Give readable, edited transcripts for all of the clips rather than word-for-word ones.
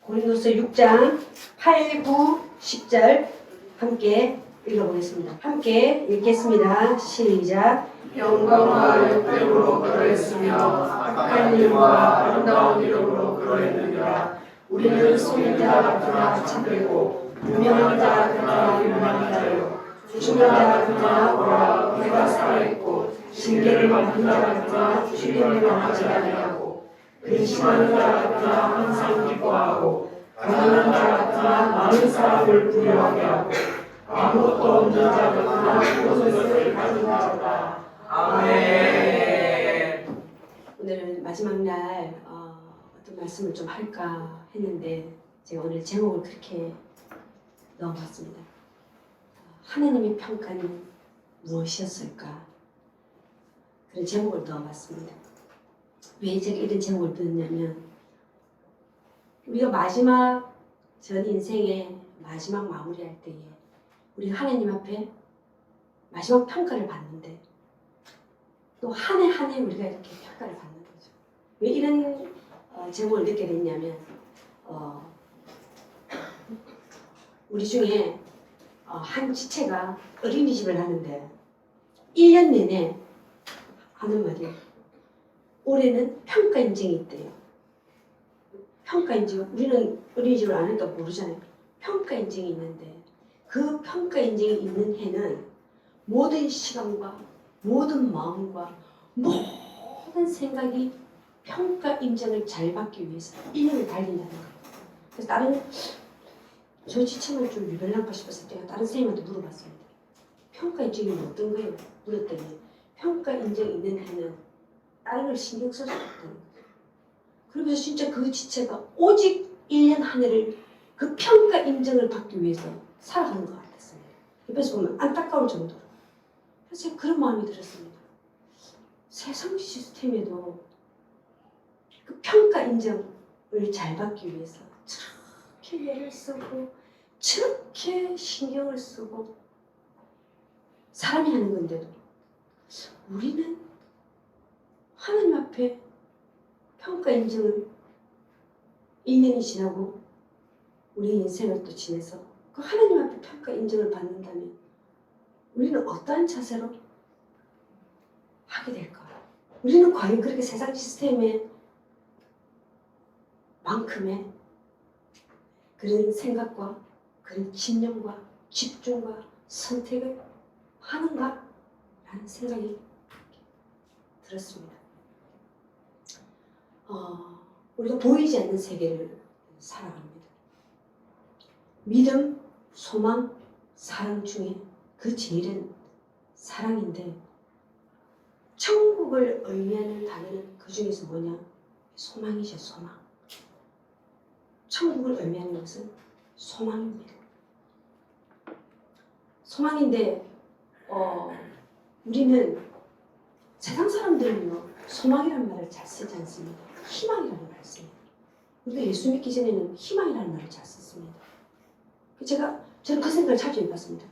고린도서 6장 8, 9, 10절 함께 읽어보겠습니다. 함께 읽겠습니다. 시작. 영광과 역대로 그러했으며 악한 일과 아름다운 이름으로 그러했느니라. 우리는 속인 자 같으나 참되고 유명한 자 같으나 유명한 자요 죽은 자 같으나 오라 우리가 살아있고 징계를 받는 자 같으나 죽임을 당하지 아니하고 근심하는 자 같으나 항상 기뻐하고 가난한 자 같으나 많은 사람을 부유하게 하고 아무것도 없는 자 같으나 모든 것을 가진 자다. 아멘. 오늘은 마지막 날 어떤 말씀을 좀 할까 했는데 제가 오늘 제목을 그렇게 넣어봤습니다. 하나님의 평가는 무엇이었을까? 그런 제목을 넣어봤습니다. 왜 제가 이런 제목을 넣었냐면 우리가 마지막 전 인생의 마지막 마무리할 때에 우리가 하나님 앞에 마지막 평가를 받는데 또 한 해 한 해 우리가 이렇게 평가를 받는 거죠. 왜 이런 제목을 넣게 됐냐면 우리 중에 한 지체가 어린이집을 하는데 1년 내내 하는 말이 올해는 평가 인증이 있대요. 평가 인증, 우리는 어린이집을 안 하니까 모르잖아요. 평가 인증이 있는데 그 평가 인증이 있는 해는 모든 시간과 모든 마음과 모든 생각이 평가 인정을 잘 받기 위해서 1년을 달린다는 거예요. 그래서 다른 저 지체만 좀 유별난가 싶어서 제가 다른 선생님한테 물어봤습니다. 평가 인정이 어떤 거예요? 물었더니 평가 인정이 있는 해는 다른 걸 신경 쓸 수 없다는 거예요. 그러면서 진짜 그 지체가 오직 1년 한 해를 그 평가 인정을 받기 위해서 살아가는 것 같았습니다. 옆에서 보면 안타까울 정도로. 그래서 제가 그런 마음이 들었습니다. 세상 시스템에도 그 평가 인정을 잘 받기 위해서 저렇게 애를 쓰고 저렇게 신경을 쓰고 사람이 하는 건데도 우리는 하나님 앞에 평가 인정을 1년이 지나고 우리 인생을 또 지내서 그 하나님 앞에 평가 인정을 받는다면 우리는 어떠한 자세로 하게 될까요? 우리는 과연 그렇게 세상 시스템에 만큼의 그런 생각과 그런 신념과 집중과 선택을 하는가? 라는 생각이 들었습니다. 우리가 보이지 않는 세계를 살아갑니다. 믿음, 소망, 사랑 중에 그 제일은 사랑인데 천국을 의미하는 단어는 그 중에서 뭐냐? 소망이죠, 소망. 천국을 의미하는 것은 소망입니다. 소망인데 우리는 세상 사람들은요 소망이라는 말을 잘 쓰지 않습니다. 희망이라는 말을 씁니다. 우리가 예수 믿기 전에는 희망이라는 말을 잘 썼습니다. 저는 그 생각을 자주 해봤습니다.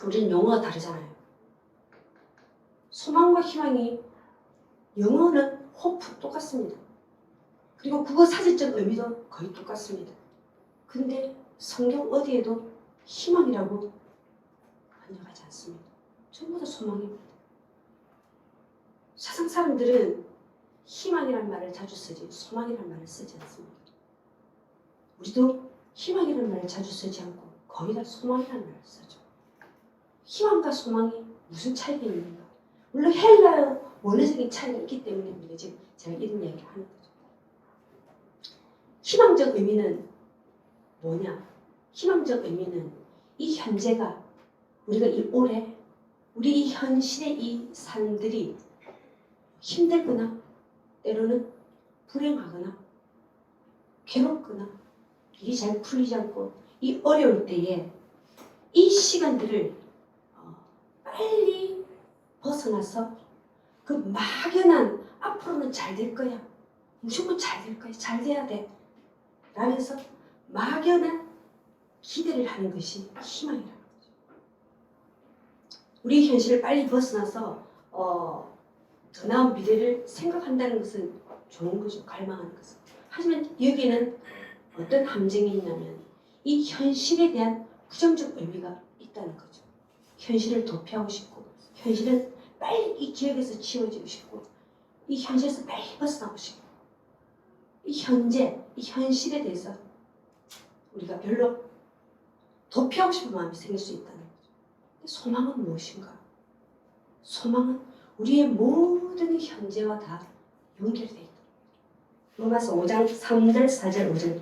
우리는 영어가 다르잖아요. 소망과 희망이 영어는 hope 똑같습니다. 그리고 국어 사전적 의미도 거의 똑같습니다. 근데 성경 어디에도 희망이라고 번역하지 않습니다. 전부 다 소망입니다. 세상 사람들은 희망이라는 말을 자주 쓰지 소망이라는 말을 쓰지 않습니다. 우리도 희망이라는 말을 자주 쓰지 않고 거의 다 소망이라는 말을 쓰죠. 희망과 소망이 무슨 차이가 있는가? 물론 헬라어 원어적인 차이가 있기 때문에 우리가 지금 제가 이런 이야기를 하는 거죠. 희망적 의미는 뭐냐? 희망적 의미는 이 현재가 우리가 이 올해 우리 이 현실의 이 삶들이 힘들거나 때로는 불행하거나 괴롭거나 일이 잘 풀리지 않고 이 어려울 때에 이 시간들을 빨리 벗어나서 그 막연한 앞으로는 잘 될 거야 무조건 잘 될 거야 잘 돼야 돼 라면서 막연한 기대를 하는 것이 희망이라는 거죠. 우리 현실을 빨리 벗어나서 더 나은 미래를 생각한다는 것은 좋은 거죠. 갈망하는 것은. 하지만 여기에는 어떤 함정이 있냐면 이 현실에 대한 부정적 의미가 있다는 거죠. 현실을 도피하고 싶고 현실은 빨리 이 기억에서 지워지고 싶고 이 현실에서 빨리 벗어나고 싶고 이 현재, 이 현실에 대해서 우리가 별로 도피하고 싶은 마음이 생길 수 있다는 거죠. 소망은 무엇인가? 소망은 우리의 모든 현재와 다 연결되어 있다. 로마서 5장 3절, 4절, 5절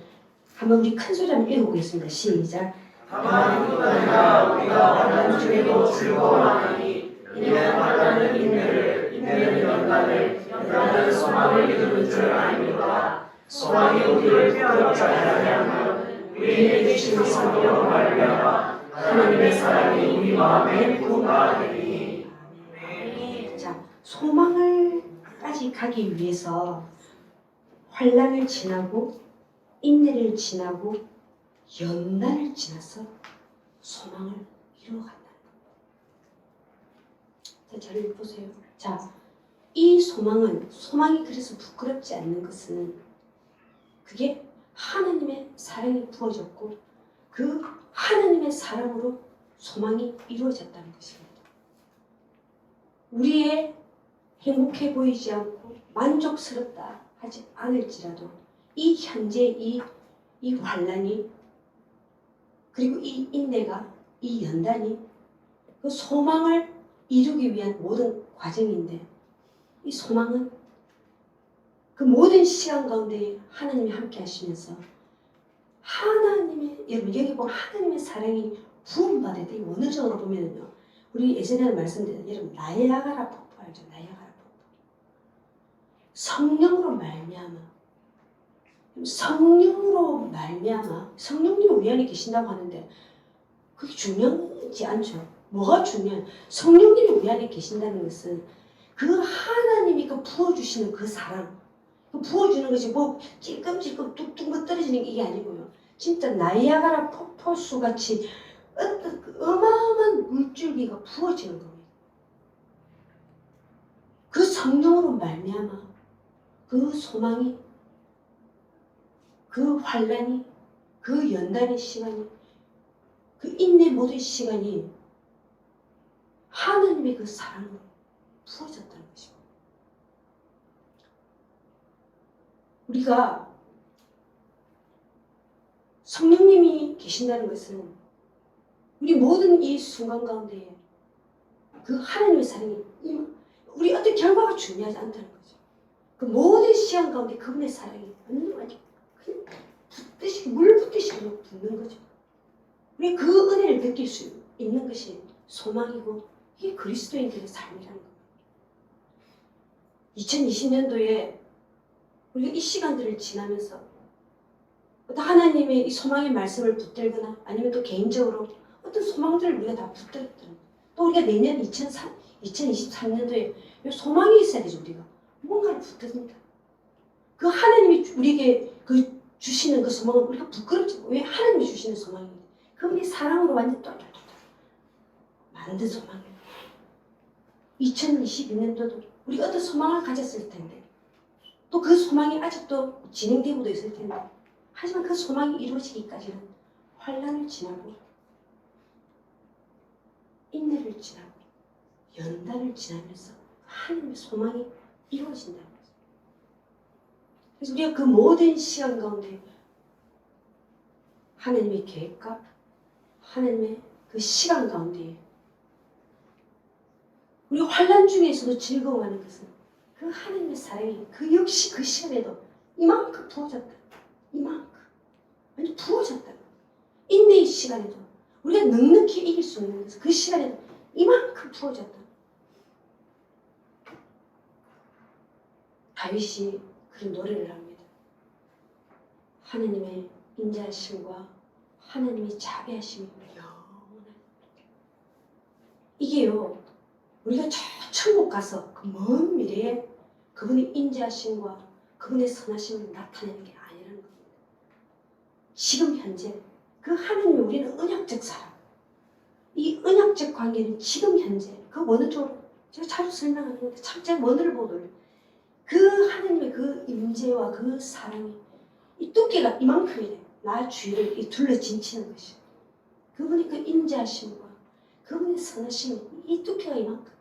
한번 우리 큰 소리 한번 읽어보겠습니다. 시작. 다만 이것보다 우리가 환난 중에도 즐거워하니 이는 환난은 인내를, 인내는 연단을, 연단은 소망을 이루는 줄 아닙니다. 소망이 우리를 부끄럽지 아니하면 우리에게 주신 성령으로 말미암아 하나님의 사랑이 우리 마음에 부어가 되니. 자, 소망을까지 가기 위해서 환난을 지나고 인내를 지나고 연단을 지나서 소망을 이루어간다는 겁니다. 잘 보세요. 자, 이 소망이 그래서 부끄럽지 않는 것은 그게 하나님의 사랑이 부어졌고 그 하나님의 사랑으로 소망이 이루어졌다는 것입니다. 우리의 행복해 보이지 않고 만족스럽다 하지 않을지라도 이 현재 이 환난이 그리고 이 인내가 이 연단이 그 소망을 이루기 위한 모든 과정인데 이 소망은 그 모든 시간 가운데 하나님이 함께 하시면서 하나님의 여러분 여기 보면 하나님의 사랑이 부음받을 때 원어적으로 보면은요 우리 예전에는 말씀드렸던 여러분 나야가라 폭포 알죠? 나야가라 폭포 성령으로 말미암아 성령님이 우리 안에 계신다고 하는데 그게 중요하지 않죠. 뭐가 중요해요? 성령님이 우리 안에 계신다는 것은 그 하나님이 그 부어주시는 그 사랑 그 부어주는 것이 뭐 찔끔찔끔 뚝뚝 뭐 떨어지는 게 이게 아니고요. 진짜 나이아가라 폭포수 같이 어떤 그 어마어마한 물줄기가 부어지는 겁니다. 그 성령으로 말미암아 그 소망이 그 환난이 그 연단의 시간이 그 인내 모든 시간이 하나님의 그 사랑으로 부어졌다는 것입니다. 우리가 성령님이 계신다는 것은 우리 모든 이 순간 가운데 그 하나님의 사랑이 우리 어떤 결과가 중요하지 않다는 거죠. 그 모든 시간 가운데 그분의 사랑이 완전히 그냥 붓듯이 물 붓듯이 그냥 붓는 거죠. 우리 그 은혜를 느낄 수 있는 것이 소망이고 이게 그리스도인들의 삶이라는 겁니다. 2020년도에 우리가 이 시간들을 지나면서 어떤 하나님의 이 소망의 말씀을 붙들거나 아니면 또 개인적으로 어떤 소망들을 우리가 다 붙들었다는 또 우리가 내년 2023년도에 소망이 있어야 되죠. 우리가 뭔가를 붙듭니다. 그 하나님이 우리에게 그 주시는 그 소망은 우리가 부끄럽지 왜 하나님이 주시는 소망이에요. 그분이 사랑으로 완전 똘똘똘 만든 소망이에요. 2022년도도 우리가 어떤 소망을 가졌을 텐데 또 그 소망이 아직도 진행되고도 있을 텐데 하지만 그 소망이 이루어지기까지는 환난을 지나고 인내를 지나고 연단을 지나면서 하나님의 소망이 이루어진다는 거죠. 그래서 우리가 그 모든 시간 가운데 하나님의 계획과 하나님의 그 시간 가운데 우리 환난 중에서도 즐거워하는 것은 그 하나님의 사랑이 그 역시 그 시간에도 이만큼 부어졌다. 이만큼 완전 부어졌다. 인내의 시간에도 우리가 넉넉히 이길 수 있는 것은 그 시간에도 이만큼 부어졌다. 다윗이 그런 노래를 합니다. 하나님의 인자하심과 하나님의 자비하심이 영원한 이게요. 우리가 저 천국 가서 그 먼 미래에 그분의 인자하심과 그분의 선하심을 나타내는 게 아니라는 겁니다. 지금 현재 그 하나님이 우리는 언약적 사랑 이 언약적 관계는 지금 현재 그 원어적으로 제가 자주 설명하는데 참 제가 원어를 보고 그 하나님의 그 임재와 그 사랑이 이 두께가 이만큼이래. 나 주위를 이 둘러 진치는 것이. 그분이 그 인자하심과 그분의 선하심이 이 두께가 이만큼.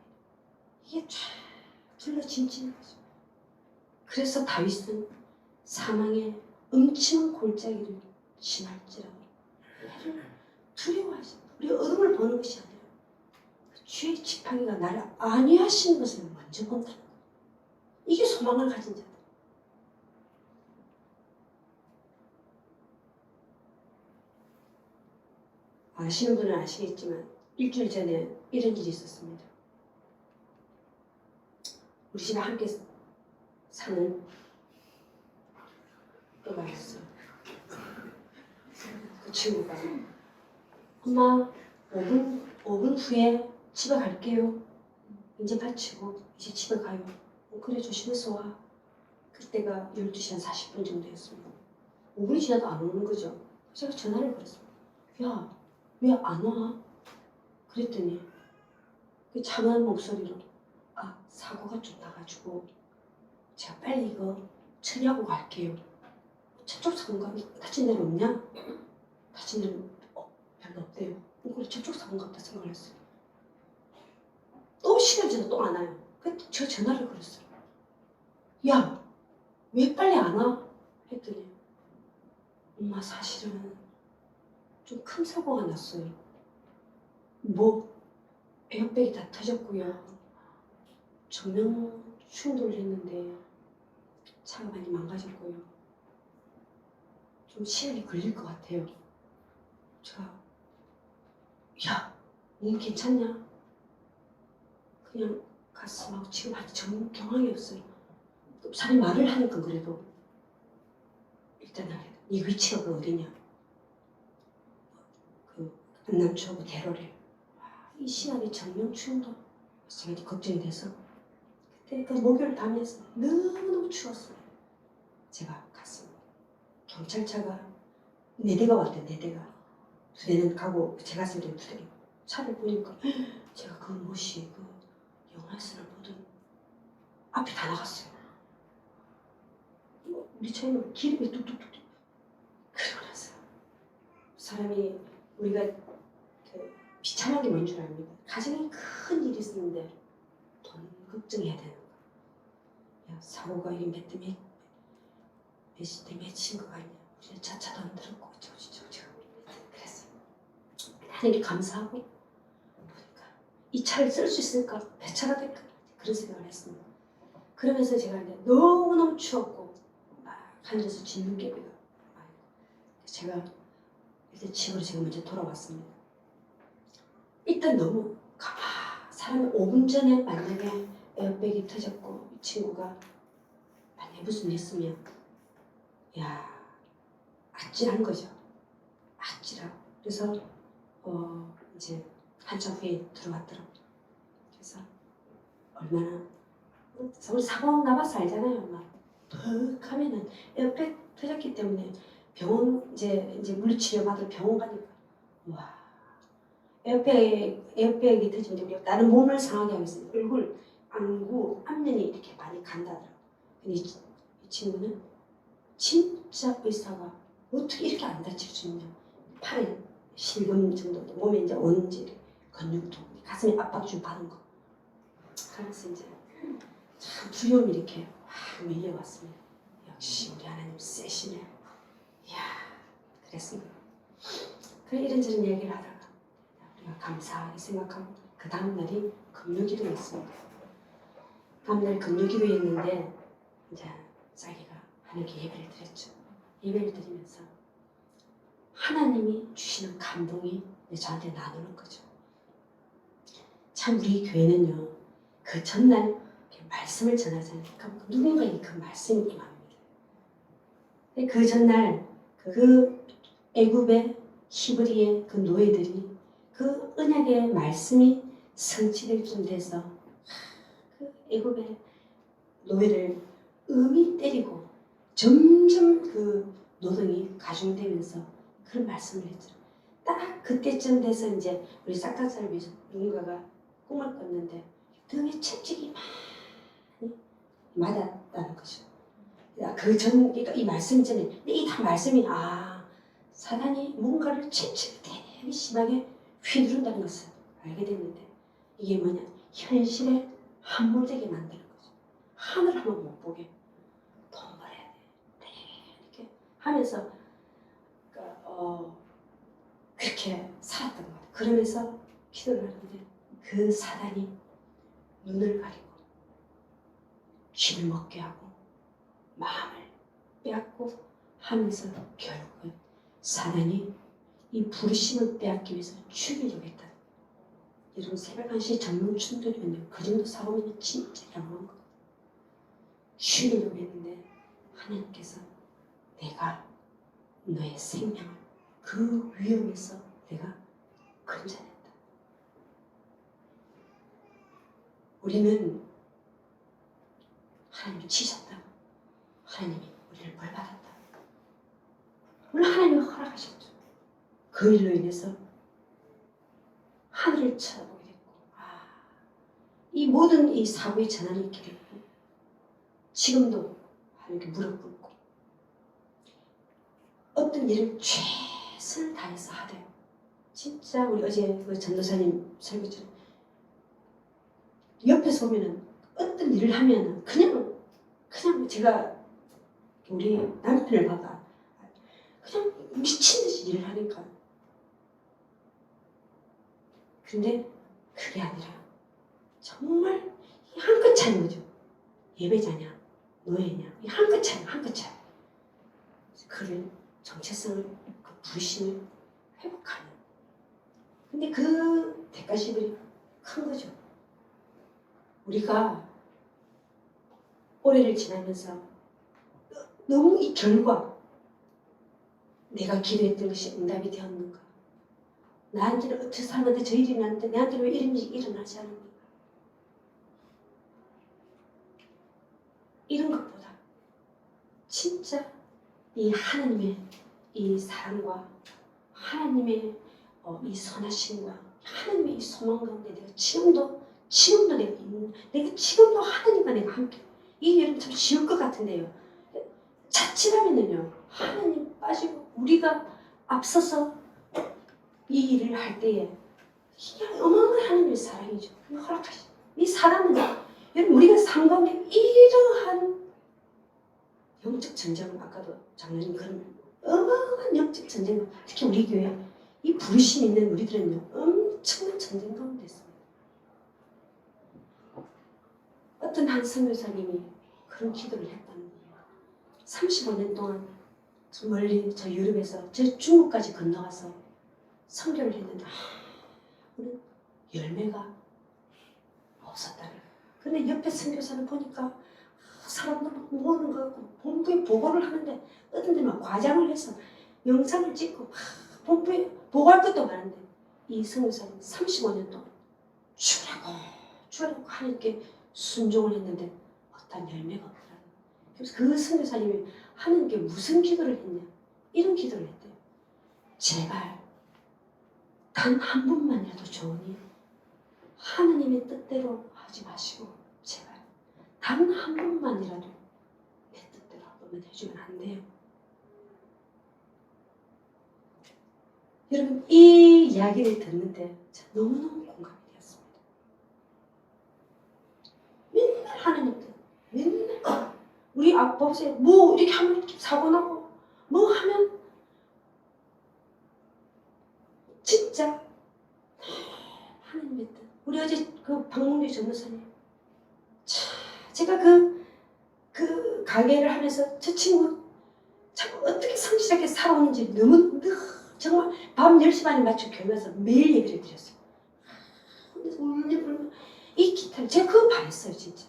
이게 쫙 둘러 진치는 거죠. 그래서 다윗은 사망의 음침한 골짜기를 지날지라도 해를 두려워하지. 우리 어둠을 보는 것이 아니라 주의 지팡이가 나를 안위하시는 것을 먼저 본다는 거예요. 이게 소망을 가진 자들. 아시는 분은 아시겠지만 일주일 전에 이런 일이 있었습니다. 우리 집에 함께 사는 애가 있어요. 그 친구가 엄마 5분 후에 집에 갈게요. 이제 마치고 이제 집에 가요. 그래 조심해서 와. 그때가 12시 한 40분 정도였습니다. 5분이 지나도 안 오는 거죠. 제가 전화를 걸었습니다. 야, 왜 안 와? 그랬더니 그 차가운 목소리로 사고가 좀 나가지고 제가 빨리 이거 처리하고 갈게요. 저쪽 사고가 다친 데는 없냐? 다친 데는 별로 없대요. 그래 저쪽 사고가 없다 생각을 했어요. 또 시간 지나도 또 안 와요. 그때 저 전화를 걸었어요. 야, 왜 빨리 안 와? 했더니 엄마 사실은 좀 큰 사고가 났어요. 에어백이 다 터졌고요. 조명 충돌을 했는데 차가 많이 망가졌고요. 좀 시간이 걸릴 것 같아요. 제가 야, 몸 괜찮냐? 그냥 가슴하고 지금 아직 정경황이 없어요. 사람이 말을 하니까 그래도 일단 네 위치가 어디냐? 그 안남초하고 대로래. 이 시간이 정명 추운다. 제가 걱정이 돼서 그때 그 목요일 밤이었어요. 너무너무 추웠어요. 제가 갔습니다. 경찰차가 4대가 왔대. 4대가 2대는 가고 제가 갔을 때 2대. 차를 보니까 제가 그 못이 그 영화에서 보던 앞에 다 나갔어요. 우리 차에는 기름이 뚝뚝뚝뚝. 그러고 나서 사람이 우리가 비참하게 뭔 줄 압니다. 가정에 큰 일이 있었는데 돈 걱정해야 되는 거야. 야, 사고가 이게 몇시 때 몇인 거 아니야. 우리 차도 안 들었고 저거 그랬어. 하나님께 감사하고 보니까 이 차를 쓸 수 있을까? 배차가 될까? 그런 생각을 했습니다. 그러면서 제가 이제 너무너무 추웠고 막 앉아서 진눈깨비가 제가 일단 집으로 제가 먼저 돌아왔습니다. 일단 너무 사람이 5분 전에 만약에 에어백이 터졌고 이 친구가 만약에 무슨 일 있으면 아찔한 거죠. 아찔하고 그래서 이제 한참 후에 들어왔더라고요. 그래서 얼마나 우리 사고 나봐서 알잖아요. 막 덕 하면은 에어백 터졌기 때문에 병원 이제 물리치료 받으러 병원 가니까 와 에어백이 터지면 우리가 다른 몸을 상하게 하고 있어요. 얼굴, 안구, 앞면이 이렇게 많이 간다더라고요. 근데 이 친구는 진짜 의사가 어떻게 이렇게 안 다칠 수 있냐. 팔에 실금 정도, 몸에 이제 언제 근육도, 가슴에 압박 좀 받은 거. 그래서 이제 참 두려움이 이렇게 확 밀려왔습니다. 역시 우리 하나님 세시네. 이야, 그랬습니다. 그래 이런저런 얘기를 하다가 우리가 감사하게 생각하고 그 다음날이 금요기도였습니다. 다음날 금요기도였는데 이제 자기가 하나님께 예배를 드렸죠. 예배를 드리면서 하나님이 주시는 감동이 저한테 나누는 거죠. 참 우리 교회는요. 그 전날 말씀을 전하잖아요. 그럼 누군가에게 그 말씀이 임합니다. 그 전날 그 애굽의 히브리의 그 노예들이 그 언약의 말씀이 성취될 쯤 돼서 그 애굽의 노예를 음이 때리고 점점 그 노동이 가중되면서 그런 말씀을 했죠. 딱 그때쯤 돼서 이제 우리 싹닭살을 위해서 누군가가 꿈을 꿨는데 등에 채찍이 많이 맞았다는 거죠. 그러니까 이 말씀 있잖아요. 근데 이 다 말씀이 사단이 뭔가를 되게 심하게 휘두른다는 것을 알게 됐는데 이게 뭐냐? 현실에 함몰되게 만드는 거죠. 하늘 한번 못 보게 돈 벌어야 돼. 이렇게 하면서 그렇게 살았던 것 같아요. 그러면서 기도를 하는데 그 사단이 눈을 가리고 귀를 먹게 하고 마음을 빼앗고 하면서 결국은 사단이 이 부르심을 빼앗기 위해서 죽이려고 했다. 여러분 새벽 1시 전문 충돌이면요. 그 정도 사고면 진짜 양호한 거예요. 죽이려고 했는데 하나님께서 내가 너의 생명을 그 위험에서 내가 건져냈다. 우리는 하나님이 치셨다. 하나님이 우리를 벌받았다. 물론 하나님이 허락하셨죠. 그 일로 인해서 하늘을 쳐다보게 됐고 이 모든 이 사고의 전환이 있게 됐고 지금도 하나님께 무릎 꿇고 어떤 일을 최선을 다해서 하되 진짜 우리 어제 그 전도사님 설교처럼 옆에서 보면은 어떤 일을 하면은 그냥 제가 우리 남편을 봐봐 그냥 미친 듯이 일을 하니까 근데 그게 아니라 정말 한 끗 차이인 거죠. 예배자냐 노예냐 이 한 끗 차이 한 끗 차이. 그를 정체성을 그 부르심을 회복하는. 근데 그 대가시들이 큰 거죠. 우리가 올해를 지나면서 너무 이 결과 내가 기도했던 것이 응답이 되었는가? 나한테는 어떻게 사람한테 저 일이 났는데 내한테는 왜 이런 일이 일어나지 않는가? 이런 것보다 진짜 이 하나님의 이 사랑과 하나님의 이 선하심과 하나님의 이 소망 가운데 내가 지금도 내가 지금도 하나님과 내가 함께 이게 여러분 참 쉬울 것 같은데요. 자칫하면요 하나님 빠지고 우리가 앞서서 이 일을 할 때에 어마어마한 하나님의 사랑이죠. 허락하시죠. 이 사랑은 여러분 우리가 삶 가운데 이러한 영적 전쟁을 아까도 장로님 그런 어마어마한 영적 전쟁 특히 우리 교회 이 부르심 있는 우리들은요 엄청난 전쟁 가운데 있습니다. 어떤 한 선교사님이 그런 기도를 했다는 거예요. 35년 동안 저 멀리 저 유럽에서 저 중국까지 건너가서 선교를 했는데 열매가 없었다는 거예요. 근데 옆에 선교사를 보니까 사람들 막 모으는 거 같고 본부에 보고를 하는데 어떤 데는 과장을 해서 영상을 찍고 본부에 보고할 것도 많은데 이 선교사는 35년 동안 주라고 하나님께 순종을 했는데 어떤 열매가 없더라고요. 그래서 그 선교사님이 하나님께 무슨 기도를 했냐 이런 기도를 했대요. 제발 단 한 분만이라도 좋으니 하나님의 뜻대로 하지 마시고 제발 단 한 분만이라도 내 뜻대로 한 번만 해주면 안 돼요. 여러분 이 이야기를 듣는데 너무너무 공감이 되었습니다. 맨날 하나님 뜻 맨날 우리 보세요. 뭐 이렇게 하면 사고 나고 뭐 하면 진짜 하나님의 뜻. 우리 어제 그 박문규 전도사님 제가 그 가게를 하면서 저 친구 참 어떻게 성실하게 살아오는지 너무 정말 밤 10시 반에 맞춰 교회 가서 매일 예배를 드렸어요. 그래서 울면 이 기타를 제가 그거 반했어요 진짜.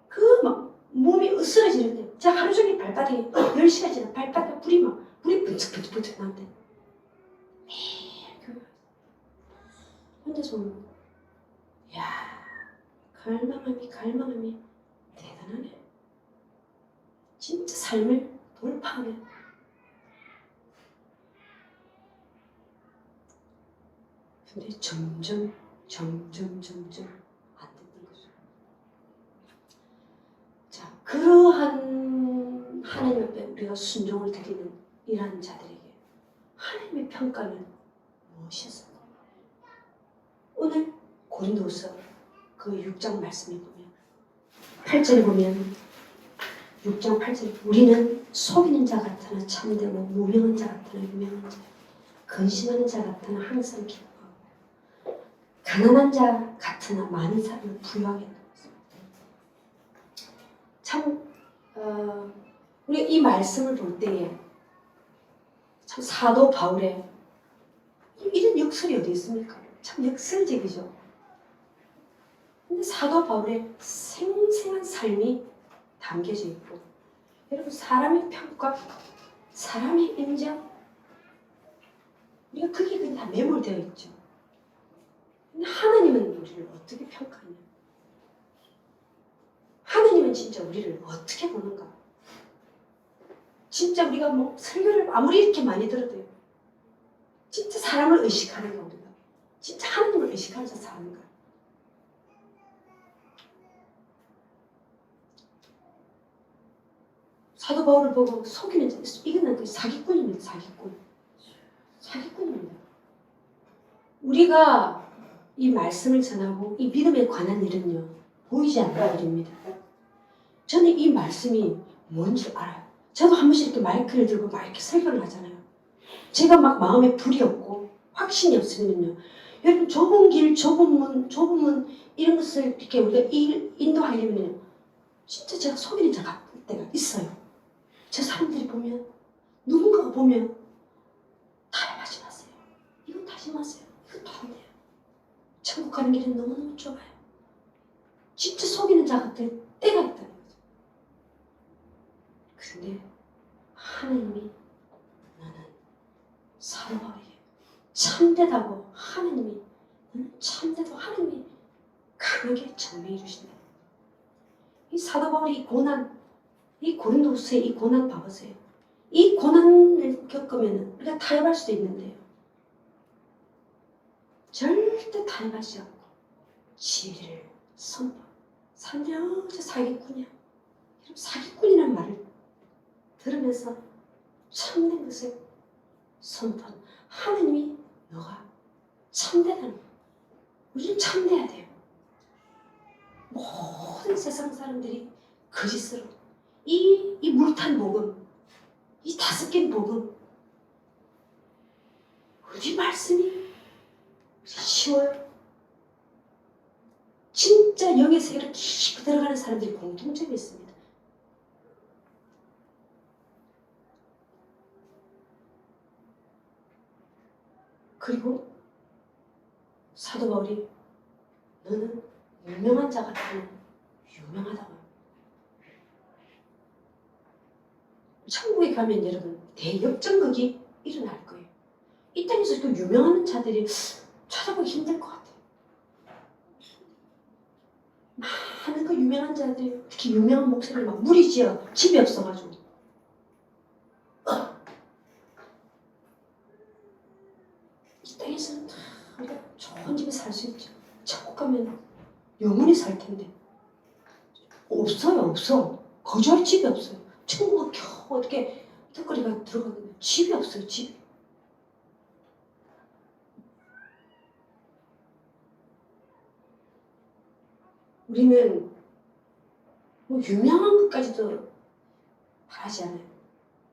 그 막 몸이 으스러지는데 제가 하루 종일 발바닥에 10시간 지나 발바닥에 불이 번쩍번쩍 나는데 매일 교회 혼자서 울고 이야 갈망함이 대단하네. 진짜 삶을 돌파하네. 근데 점점 안 듣는 거죠. 자, 그러한 우리가 순종을 드리는 이러한 자들에게 하나님의 평가는 무엇이었을까? 오늘 고린도후서 그 6장 말씀에 보면 8절에 보면 6장 8절에 우리는 속이는 자 같으나 참되고 무명한 자 같으나 유명한 자, 근심하는 자 같으나 항상 기뻐하고 가난한 자 같으나 많은 사람을 부유하게 한다. 참 우리가 이 말씀을 볼 때에 참 사도 바울의 이런 역설이 어디 있습니까? 참 역설적이죠. 근데 사도 바울의 생생한 삶이 담겨져 있고, 여러분 사람의 평가, 사람의 인정, 우리가 그게 그냥 다 매몰되어 있죠. 근데 하나님은 우리를 어떻게 평가하냐? 하나님은 진짜 우리를 어떻게 보는가? 진짜 우리가 뭐 설교를 아무리 이렇게 많이 들어도요, 진짜 사람을 의식하는가 우리가? 진짜 하나님을 의식하면서 사는가? 사도 바울을 보고 속이는 자, 이거는 그 사기꾼입니다. 사기꾼입니다. 우리가 이 말씀을 전하고 이 믿음에 관한 일은요, 보이지 않는 일입니다. 저는 이 말씀이 뭔 줄 알아요. 저도 한 번씩 이렇게 마이크를 들고 막 이렇게 설교를 하잖아요. 제가 막 마음에 불이 없고 확신이 없으면요, 여러분 좁은 길, 좁은 문 이런 것을 이렇게 우리가 인도하려면요, 진짜 제가 속이는 자 같을 때가 있어요. 저 사람들이 보면, 누군가가 보면 다시 마세요. 이거 다시 마세요. 이것도 안 돼요. 천국 가는 길은 너무너무 좁아요. 진짜 속이는 자 같을 때가 있다는 거죠. 그런데 하나님이 나는 사도 바울에게 참되다고, 하나님이 나는 참되다고 하나님이 강하게 정리해 주신다. 이 사도 바울이 이 고난, 이 고린도후서의 이 고난 봐보세요. 이 고난을 겪으면 우리가 타협할 수도 있는데요, 절대 타협하지 않고 진리를 선포. 사람들이 저 사기꾼이야. 사기꾼이란 말을 들으면서 참된 것을 선포한 하나님이 너가 참되다는 거야. 우리는 참돼야 돼요. 모든 세상 사람들이 거짓으로 이 물탄 복음, 이 다섯 개의 복음, 우리 말씀이 쉬워요. 진짜 영의 세계로 깊이 들어가는 사람들이 공통점이 있습니다. 그리고 사도 바울이 너는 유명한 자 같으면 유명하다고. 천국에 가면 여러분 대역전극이 일어날 거예요. 이 땅에서 그 유명한 자들이 찾아보기 힘들 것 같아요. 많은 그 유명한 자들이, 특히 유명한 목사를 막 무리지어 집이 없어가지고 이 땅에서는 다 우리가 좋은 집에 살 수 있죠. 천국 가면 영원히 살 텐데 없어. 거주할 집이 없어요. 천국은 겨우 어떻게 턱걸이가 들어가는데 집이 없어요. 집이. 우리는 뭐 유명한 것까지도 바라지 않아요.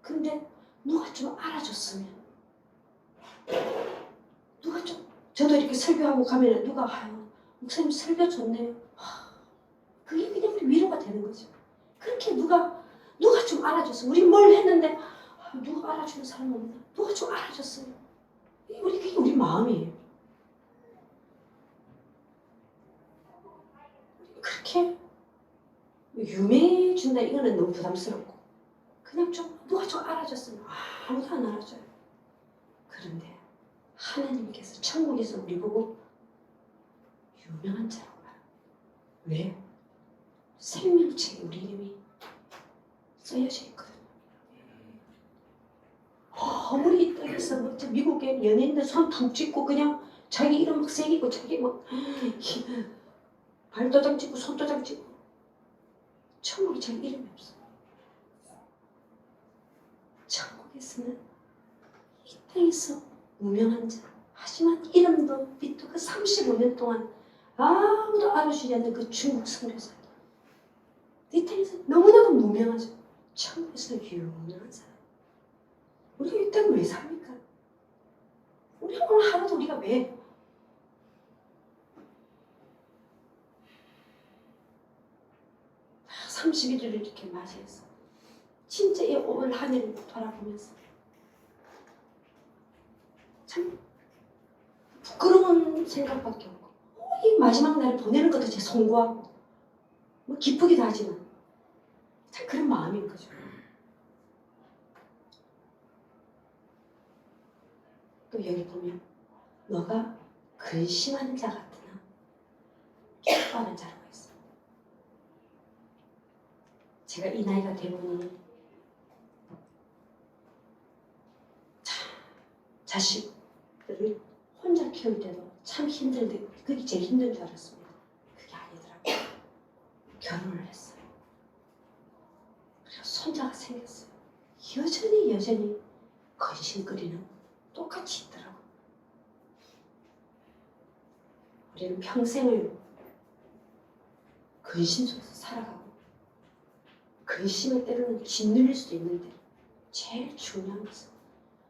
근데 누가 좀 알아줬으면, 누가 좀, 저도 이렇게 설교하고 가면 누가 아유 목사님 설교 좋네요. 그게 그냥 우리 위로가 되는 거죠. 그렇게 누가 좀 알아줬어. 우리 뭘 했는데 누가 알아주는 사람 없나? 누가 좀 알아줬어요. 그게 우리 마음이에요. 그렇게 유명해준다 이거는 너무 부담스럽고, 그냥 좀 누가 좀 알아줬으면 아무도 안 알아줘요. 그런데 하나님께서 천국에서 우리 보고 유명한 자라고 말해요. 왜? 생명책에 우리 이름이 써여져 있거든요. 아무리 이 땅에서 미국에 연예인들 손 툭 짚고 그냥 자기 이름 막 새기고 자기 막 발도장 찍고 손도장 찍고, 천국에 자기 이름이 없어. 땅에서는 이 땅에서 무명한 자, 하지만 이름도 빛도 그 35년 동안 아무도 알아주지 않는 그 중국 선교사, 이 땅에서 너무나도 무명하죠. 천국에서 유명한 사람. 우리가 이 땅을 왜 삽니까? 우리 오늘 하루도 우리가 왜 31일을 이렇게 맞이해서 진짜 이 오늘 한 해를 바라보면서 참 부끄러운 생각밖에 없고 이 마지막 날을 보내는 것도 제 송구하고 뭐 기쁘기도 하지만 참 그런 마음인 거죠. 또 여기 보면 너가 근심하는 자 같으나 기뻐하는 자라고 있어. 제가 이 나이가 되보니 자식들을 혼자 키울 때도 참 힘들데 그게 제일 힘든 줄 알았습니다. 그게 아니더라고요. 결혼을 했어요. 그리고 손자가 생겼어요. 여전히 근심거리는 똑같이 있더라고요. 우리는 평생을 근심 속에서 살아가고 근심에 때로는 짓눌릴 수도 있는데 제일 중요한 것은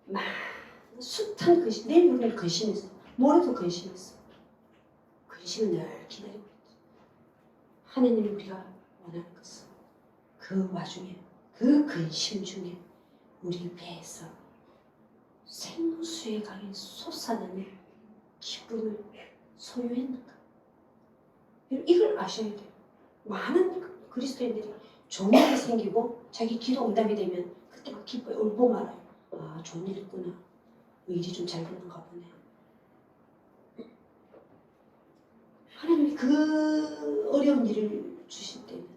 많은 숱한 근심, 내일 모레 근심이 있어, 모레도 근심이 있어. 근심을 늘 기다리고 있죠. 하나님이 우리가 원하는 것은 그 와중에 그 근심 중에 우리 배에서 생수의 강이 솟아나는 기쁨을 소유했는가? 이걸 아셔야 돼요. 많은 그리스도인들이 좋은 일이 생기고 자기 기도 응답이 되면 그때 막 기뻐요. 울고 말아요. 아, 좋은 일 있구나. 일이 좀 잘 되는가 보네. 하나님이 그 어려운 일을 주실 때는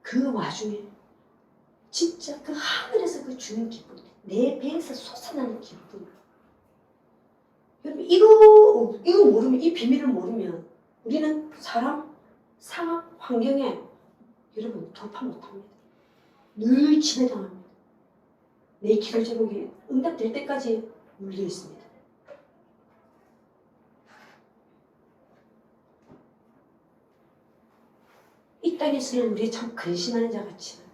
그 와중에 진짜 그 하늘에서 그 주는 기쁨, 내 배에서 솟아나는 기쁨. 여러분 이거 모르면, 이 비밀을 모르면 우리는 사람, 상황, 환경에 여러분 돌파 못합니다. 늘 지배당합니다. 내 기도 제목이 응답될 때까지 물려 있습니다. 이 땅에서는 우리 참 근심하는 자 같지만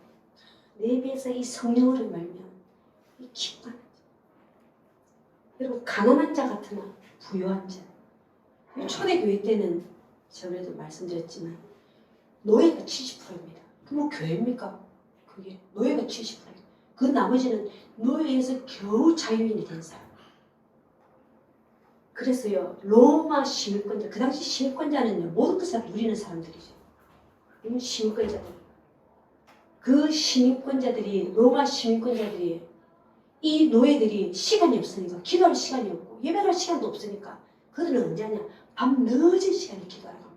내 배에서 이 성령으로 말면 이 기뻐하는 자. 여러분 가난한 자 같으나 부유한 자. 초대교회 때는 전에도 말씀드렸지만 노예가 70%입니다. 그 뭐 교회입니까? 그게 노예가 70%. 그 나머지는 노예에서 겨우 자유인이 된 사람. 그래서요 로마 시민권자, 그 당시 시민권자는요 모든 것을 누리는 사람들이죠. 이건 시민권자들. 그 시민권자들이, 로마 시민권자들이, 이 노예들이 시간이 없으니까, 기도할 시간이 없고 예배할 시간도 없으니까 그들은 언제 하냐? 밤 늦은 시간에 기도하러 갑니다.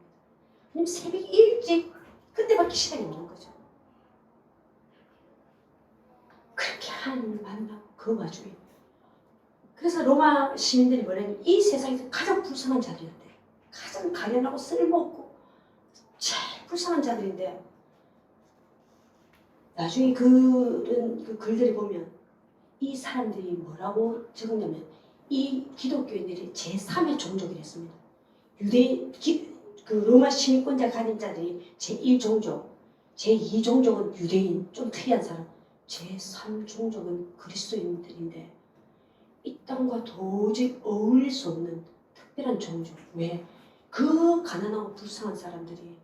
왜냐면 새벽 일찍 그때밖에 시간이 없는 거죠. 그렇게 하나님을 만나고 그 와중에, 그래서 로마 시민들이 뭐냐면 이 세상에서 가장 불쌍한 자들인데, 가장 가련하고 쓸모없고 제일 불쌍한 자들인데, 나중에 그런 그 글들이 보면 이 사람들이 뭐라고 적었냐면 이 기독교인들이 제3의 종족이랬습니다. 유대인, 그 로마 시민권자 가진 자들이 제1종족, 제2종족은 유대인, 좀 특이한 사람, 제3종족은 그리스도인들인데 이 땅과 도저히 어울릴 수 없는 특별한 종족. 왜? 그 가난하고 불쌍한 사람들이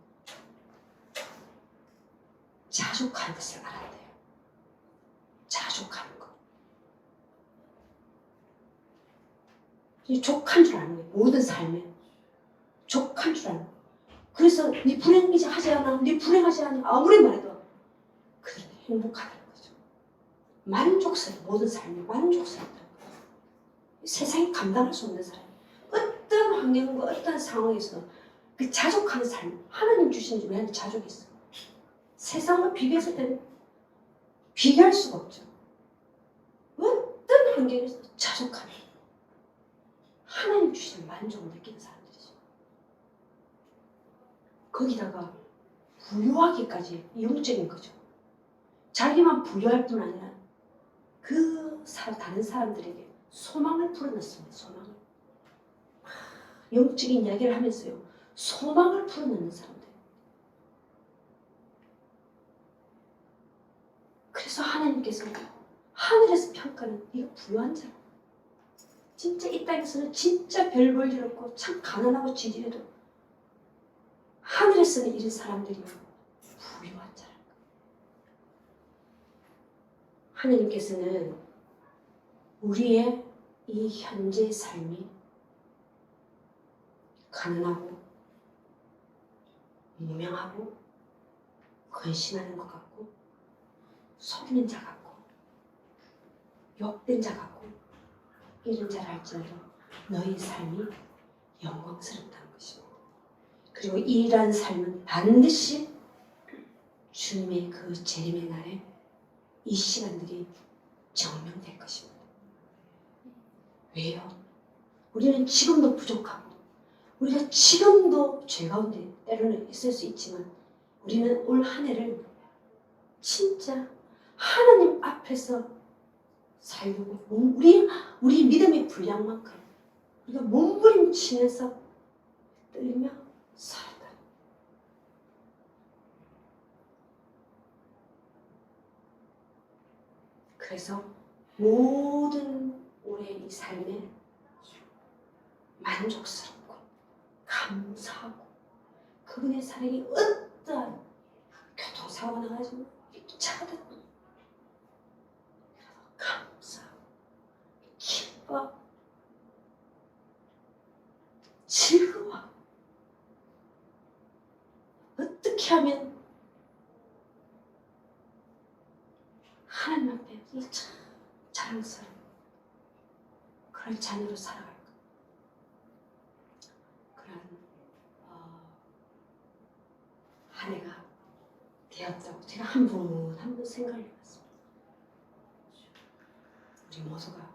자족하는 것을 알았대요. 자족하는 것. 이 족한 줄 아는 거예요. 모든 삶에 족한 줄 아는 거예요. 그래서 네 불행이지 하지 않아, 네 불행하지 않아, 아무리 말해도 그들은 행복하다는 거죠. 만족스러워. 모든 삶이 만족스럽다는 거예요. 세상이 감당할 수 없는 사람, 어떤 환경과 어떤 상황에서 그 자족하는 삶, 하나님 주신 우리한테 자족이 있어. 세상과 비교했을 때는 비교할 수가 없죠. 어떤 환경에서 자족하는, 하나님 주신 만족을 느끼는 사람들이죠. 거기다가 부유하기까지 영적인 거죠. 자기만 부유할 뿐 아니라 다른 사람들에게 소망을 불어넣습니다. 소망을. 영적인 이야기를 하면서요. 소망을 불어넣는 사람들. 그래서 하나님께서 하늘에서 평가는 네가 부유한 자라. 진짜 이 땅에서는 진짜 별 볼 일 없고 참 가난하고 지지해도 하늘에서는 이런 사람들이 부유한 자라. 하나님께서는 우리의 이 현재 삶이 가난하고 무명하고 근심하는 것 같고 속이는 자 같고 욕된 자 같고 이런 자를 할지라도 너희 삶이 영광스럽다는 것입니다. 그리고 이러한 삶은 반드시 주님의 그 재림의 날에 이 시간들이 증명될 것입니다. 왜요? 우리는 지금도 부족하고 우리가 지금도 죄 가운데 때로는 있을 수 있지만 우리는 올 한 해를 진짜 하나님 앞에서 살려고 우리 믿음의 분량만큼 우리가 몸부림치면서 떨며 살았다. 그래서 모든 올해 이 삶에 만족스럽고 감사하고 그분의 사랑이 어떠한 교통사고가 나가지고 차거든. 감사하고 기뻐 즐거워. 어떻게 하면 하나님 앞에 참 자랑스러운 그런 자녀로 살아갈까. 그런 한 해가 되었다고 제가 한 분 한 분 생각을 해봤습니다. 우리 모두가